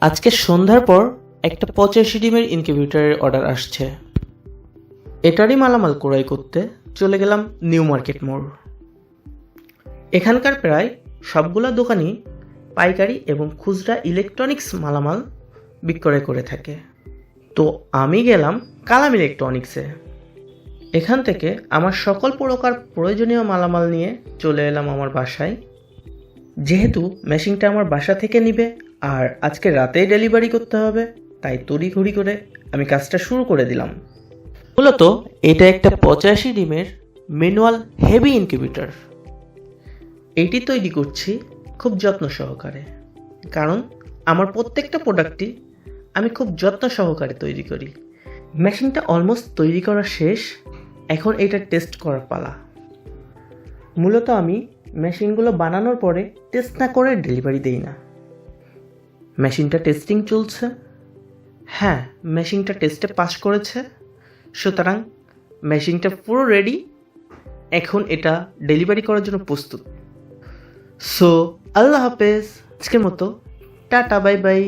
আজকে সন্ধ্যার পর একটা 85 ডিমের ইনকিউবেটরের অর্ডার আসছে। এটারই মালামাল ক্রয় করতে চলে গেলাম নিউ মার্কেট মোড়। এখানকার প্রায় সবগুলা দোকানই পাইকারি এবং খুচরা ইলেকট্রনিক্স মালামাল বিক্রয় করে থাকে। তো আমি গেলাম কালাম ইলেকট্রনিক্সে। এখান থেকে আমার সকল প্রকার প্রয়োজনীয় মালামাল নিয়ে চলে এলাম আমার বাসায়। যেহেতু মেশিনটা আমার বাসা থেকে নিবে আর আজকে রাতেই ডেলিভারি করতে হবে, তাই তড়িঘড়ি করে আমি কাজটা শুরু করে দিলাম। মূলত এটা একটা 85 ডিমের ম্যানুয়াল হেভি ইনকিউবেটর। এটি তৈরি করছি খুব যত্ন সহকারে, কারণ আমার প্রত্যেকটা প্রোডাক্টই আমি খুব যত্ন সহকারে তৈরি করি। মেশিনটা অলমোস্ট তৈরি করা শেষ, এখন এটা টেস্ট করার পালা। মূলত আমি মেশিনগুলো বানানোর পরে টেস্ট না করে ডেলিভারি দেই না। মেশিনটা টেস্টিং চলছে। হ্যাঁ, মেশিনটা টেস্টে পাস করেছে, সুতরাং মেশিনটা পুরো রেডি। এখন এটা ডেলিভারি করার জন্য প্রস্তুত। সো আল্লাহ হাফেজ, আজকের মতো টাটা, বাই বাই।